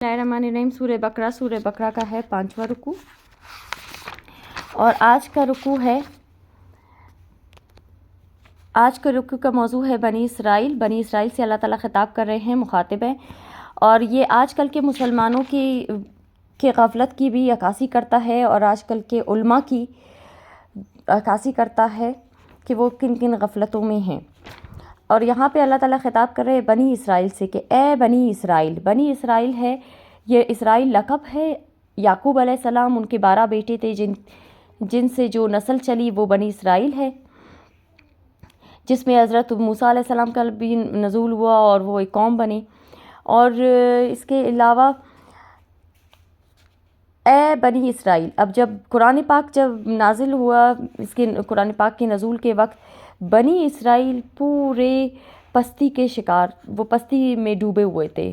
बिस्मिल्लाहिर्रहमानिर्रहीम। सूरह बकरा का है 5वां रुकू और आज का रुकू का मौजू है बनी इसराइल। बनी इसराइल से अल्लाह ताला ख़िताब कर रहे हैं, मुखातिब हैं, और ये आजकल के मुसलमानों की गफलत की भी अक्कासी करता है और आजकल के उलमा की अक्कासी करता है कि वो किन किन गफलतों में हैं। और यहाँ पे अल्लाह ताला ख़िताब कर रहे हैं बनी इसराइल से कि ए बनी इसराइल। बनी इसराइल है, ये इसराइल लक़ब है याकूब अलैहिस्सलाम, उनके 12 बेटे थे जिनसे जो नस्ल चली वो बनी इसराइल है, जिसमें हज़रत मूसा अलैहिस्सलाम का भी नज़ूल हुआ और वो एक कौम बनी। और इसके अलावा ए बनी इसराइल, अब जब कुरान पाक जब नाजिल हुआ, इसके कुरान पाक के नज़ूल के वक्त बनी इसराइल पूरे पस्ती के शिकार, वो पस्ती में डूबे हुए थे,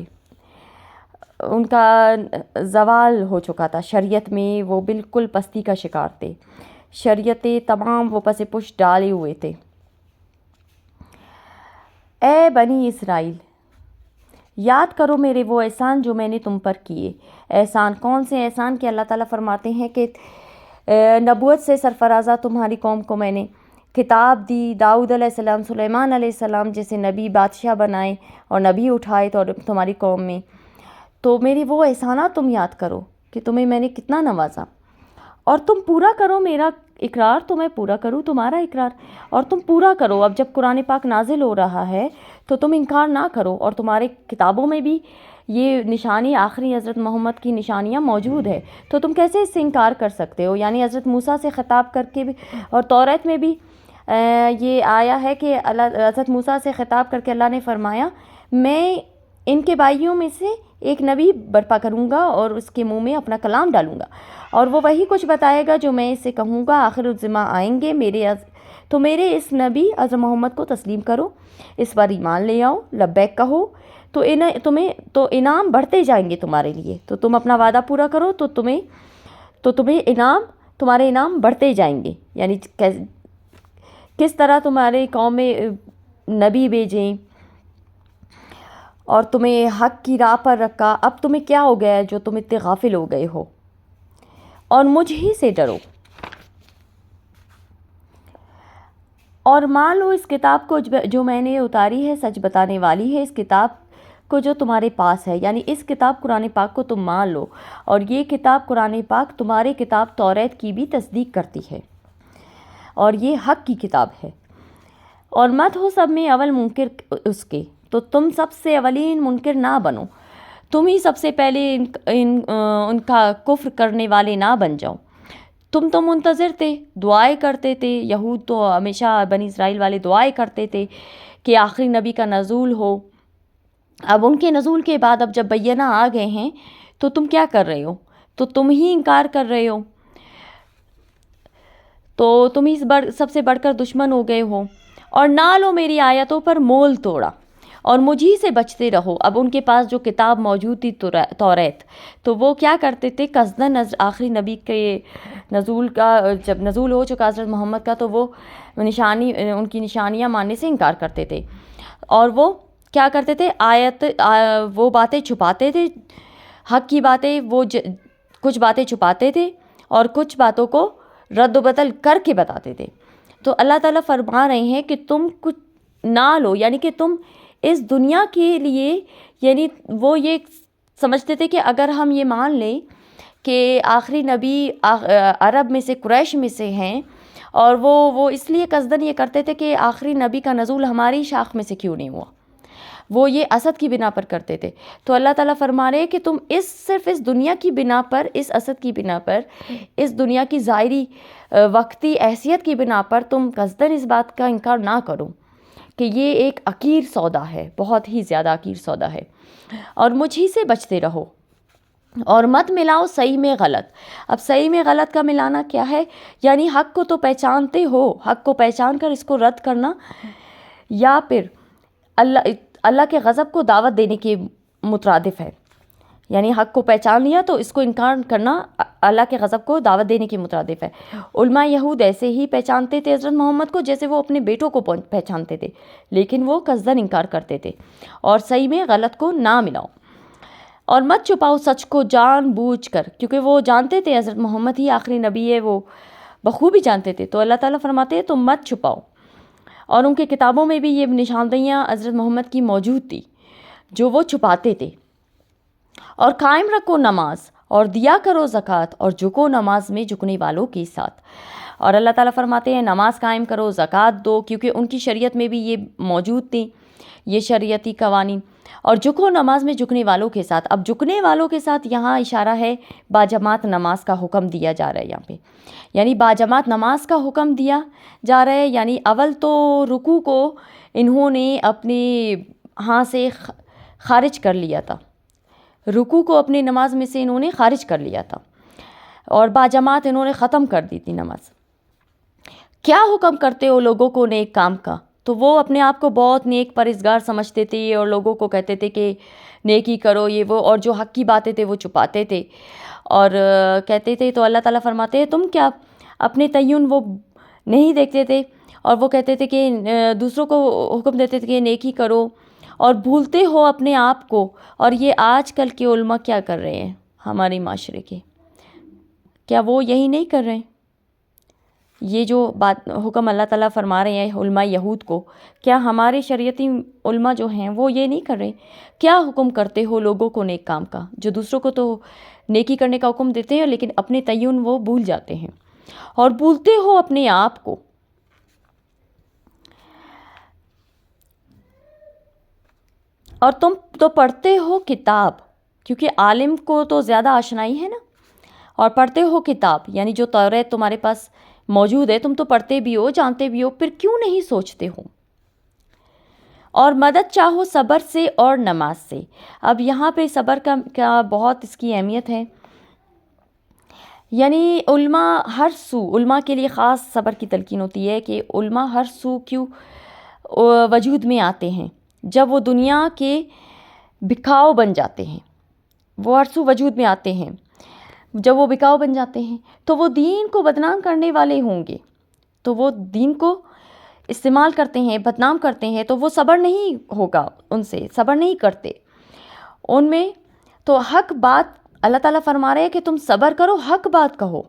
उनका ज़वाल हो चुका था शरीयत में, वो बिल्कुल पस्ती का शिकार थे, शरीयतें तमाम वो पसे पुश डाले हुए थे। ए बनी इसराइल, याद करो मेरे वो एहसान जो मैंने तुम पर किए। एहसान कौन से एहसान के अल्लाह ताला फरमाते हैं कि नबूवत से सरफराज़ा तुम्हारी कौम को मैंने किताब दी, दाऊद अलैहिस्सलाम, सुलेमान अलैहिस्सलाम जैसे नबी बादशाह बनाए और नबी उठाए तो तुम्हारी कौम में। तो मेरी वो एहसानात तुम याद करो कि तुम्हें मैंने कितना नवाजा, और तुम पूरा करो मेरा इकरार, तो मैं पूरा करूँ तुम्हारा इकरार, और तुम पूरा करो। अब जब कुरान पाक नाजिल हो रहा है तो तुम इनकार ना करो, और तुम्हारे किताबों में भी ये निशानी आखिरी हज़रत मोहम्मद की निशानियाँ मौजूद है, तो तुम कैसे इससे इनकार कर सकते हो। यानी हज़रत मूसा से ख़िताब करके भी, और तौरात में भी ये आया है कि अल्लाह हज़रत मूसा से ख़िताब करके अल्लाह ने फरमाया मैं इनके भाइयों में से एक नबी बर्पा करूँगा और उसके मुंह में अपना कलाम डालूँगा और वो वही कुछ बताएगा जो मैं इसे कहूँगा। आखिरुज़्ज़मा आएंगे मेरे इस नबी हज़रत मोहम्मद को तस्लीम करो, इस पर ईमान ले आओ, लब्बैक कहो, तो तुम्हें तो इनाम बढ़ते जाएंगे तुम्हारे लिए। तो तुम अपना वादा पूरा करो तो तुम्हारे इनाम बढ़ते जाएंगे। यानी किस तरह तुम्हारे कौम में नबी भेजें और तुम्हें हक की राह पर रखा, अब तुम्हें क्या हो गया है जो तुम इतने गाफिल हो गए हो, और मुझ ही से डरो और मान लो इस किताब को जो मैंने उतारी है सच बताने वाली है, इस किताब को जो तुम्हारे पास है। यानी इस किताब कुरान पाक को तुम मान लो, और ये किताब कुरान पाक तुम्हारे किताब तौरात की भी तस्दीक करती है और ये हक की किताब है। और मत हो सब में अवल मुनकिर उसके, तो तुम सबसे अवलीन मुनकिर ना बनो, तुम ही सबसे पहले उनका कुफ्र करने वाले ना बन जाओ। तुम तो मुंतज़िर थे, दुआएं करते थे। यहूद तो हमेशा बनी इसराइल वाले दुआएं करते थे कि आखिरी नबी का नज़ूल हो। अब उनके नज़ूल के बाद अब जब बैना आ गए हैं तो तुम क्या कर रहे हो, तो तुम ही इनकार कर रहे हो, तो तुम ही सबसे बढ़कर दुश्मन हो गए हो। और ना लो मेरी आयतों पर मोल तोड़ा और मुझी से बचते रहो। अब उनके पास जो किताब मौजूद थी तौरात, तो वो क्या करते थे, कसदन आखिरी नबी के नज़ूल का जब नज़ूल हो चुका हज़रत मोहम्मद का, तो वो उनकी निशानियाँ मानने से इनकार करते थे। और वो क्या करते थे, वो बातें छुपाते थे, हक़ की बातें, वो कुछ बातें छुपाते थे और कुछ बातों को रद्द बदल करके बताते थे। तो अल्लाह ताला फरमा रहे हैं कि तुम कुछ ना लो, यानी कि तुम इस दुनिया के लिए, यानी वो ये समझते थे कि अगर हम ये मान लें कि आखिरी नबी अरब में से, कुरैश में से हैं, और वो इसलिए कसदन ये करते थे कि आखिरी नबी का नज़ूल हमारी शाख में से क्यों नहीं हुआ, वो ये असद की बिना पर करते थे। तो अल्लाह ताला फरमा रहे हैं कि तुम सिर्फ इस दुनिया की बिना पर, इस असद की बिना पर, इस दुनिया की ज़ाहिरी वक्ती हैसियत की बिना पर तुम कसदन इस बात का इनकार ना करो कि ये एक अकीर सौदा है, बहुत ही ज़्यादा अकीर सौदा है, और मुझी से बचते रहो और मत मिलाओ सही में गलत। अब सही में गलत का मिलाना क्या है, यानी हक़ को तो पहचानते हो, हक़ को पहचान कर इसको रद्द करना, या फिर अल्लाह के गज़ब को दावत देने के मुतरादिफ है। यानी हक़ को पहचान लिया तो इसको इनकार करना अल्लाह के गज़ब को दावत देने के मुतरादिफ है। उलमा यहूद ऐसे ही पहचानते थे हज़रत मोहम्मद को जैसे वो अपने बेटों को पहचानते थे, लेकिन वो कसदन इनकार करते थे। और सही में गलत को ना मिलाओ। اور مت چھپاؤ سچ کو جان بوجھ کر، کیونکہ وہ جانتے تھے حضرت محمد ہی آخری نبی ہے، وہ بخوبی جانتے تھے. تو اللہ تعالیٰ فرماتے ہیں تم مت چھپاؤ. اور ان کے کتابوں میں بھی یہ نشاندہیاں حضرت محمد کی موجود تھی جو وہ چھپاتے تھے. اور قائم رکھو نماز اور دیا کرو زکوٰۃ اور جھکو نماز میں جھکنے والوں کے ساتھ. اور اللہ تعالیٰ فرماتے ہیں نماز قائم کرو، زکوٰۃ دو، کیونکہ ان کی شریعت میں بھی یہ موجود تھی، یہ شریعتی قوانین. اور جھکو نماز میں جھکنے والوں کے ساتھ. اب جھکنے والوں کے ساتھ یہاں اشارہ ہے باجماعت نماز کا حکم دیا جا رہا ہے یہاں پہ، یعنی باجماعت نماز کا حکم دیا جا رہا ہے. یعنی اول تو رکوع کو انہوں نے اپنے ہاں سے خارج کر لیا تھا، رکوع کو اپنی نماز میں سے انہوں نے خارج کر لیا تھا، اور باجماعت انہوں نے ختم کر دی تھی نماز. کیا حکم کرتے ہو لوگوں کو نیک کام کا؟ تو وہ اپنے آپ کو بہت نیک پرہیزگار سمجھتے تھے اور لوگوں کو کہتے تھے کہ نیکی کرو یہ وہ، اور جو حق کی باتیں تھے وہ چھپاتے تھے اور کہتے تھے. تو اللہ تعالیٰ فرماتے ہیں تم کیا اپنے تعین وہ نہیں دیکھتے تھے، اور وہ کہتے تھے کہ دوسروں کو حکم دیتے تھے کہ نیکی کرو اور بھولتے ہو اپنے آپ کو. اور یہ آج کل کے علماء کیا کر رہے ہیں ہمارے معاشرے کے؟ کیا وہ یہی نہیں کر رہے ہیں؟ یہ جو بات حکم اللہ تعالیٰ فرما رہے ہیں علماء یہود کو، کیا ہمارے شریعتی علماء جو ہیں وہ یہ نہیں کر رہے؟ کیا حکم کرتے ہو لوگوں کو نیک کام کا، جو دوسروں کو تو نیکی کرنے کا حکم دیتے ہیں لیکن اپنے تعین وہ بھول جاتے ہیں. اور بھولتے ہو اپنے آپ کو. اور تم تو پڑھتے ہو کتاب، کیونکہ عالم کو تو زیادہ آشنائی ہے نا. اور پڑھتے ہو کتاب، یعنی جو توریت تمہارے پاس موجود ہے تم تو پڑھتے بھی ہو، جانتے بھی ہو، پھر کیوں نہیں سوچتے ہو؟ اور مدد چاہو صبر سے اور نماز سے. اب یہاں پہ صبر کا بہت اس کی اہمیت ہے. یعنی علماء کے لیے خاص صبر کی تلقین ہوتی ہے کہ علماء ہر سو کیوں وجود میں آتے ہیں. جب وہ دنیا کے بکھاؤ بن جاتے ہیں، وہ ہر سو وجود میں آتے ہیں. جب وہ بکاؤ بن جاتے ہیں تو وہ دین کو بدنام کرنے والے ہوں گے، تو وہ دین کو استعمال کرتے ہیں، بدنام کرتے ہیں، تو وہ صبر نہیں ہوگا، ان سے صبر نہیں کرتے ان میں. تو حق بات اللہ تعالیٰ فرما رہے ہیں کہ تم صبر کرو، حق بات کہو،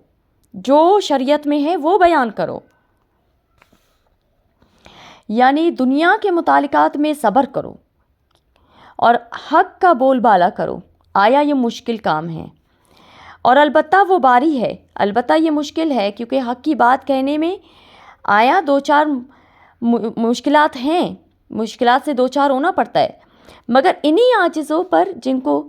جو شریعت میں ہے وہ بیان کرو. یعنی دنیا کے متعلقات میں صبر کرو اور حق کا بول بالا کرو. آیا یہ مشکل کام ہے، اور البتہ وہ باری ہے، البتہ یہ مشکل ہے، کیونکہ حق کی بات کہنے میں آیا دو چار مشکلات ہیں، مشکلات سے دو چار ہونا پڑتا ہے. مگر انہی عاجزوں پر جن کو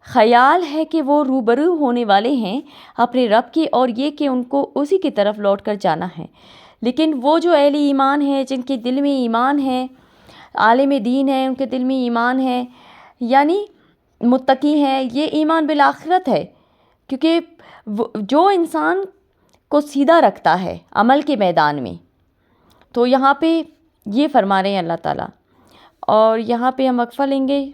خیال ہے کہ وہ روبرو ہونے والے ہیں اپنے رب کے، اور یہ کہ ان کو اسی کی طرف لوٹ کر جانا ہے. لیکن وہ جو اہل ایمان ہیں، جن کے دل میں ایمان ہے، عالم دین ہے، ان کے دل میں ایمان ہے، یعنی متقی ہیں، یہ ایمان بالآخرت ہے. کیونکہ جو انسان کو سیدھا رکھتا ہے عمل کے میدان میں، تو یہاں پہ یہ فرما رہے ہیں اللہ تعالیٰ. اور یہاں پہ ہم وقفہ لیں گے.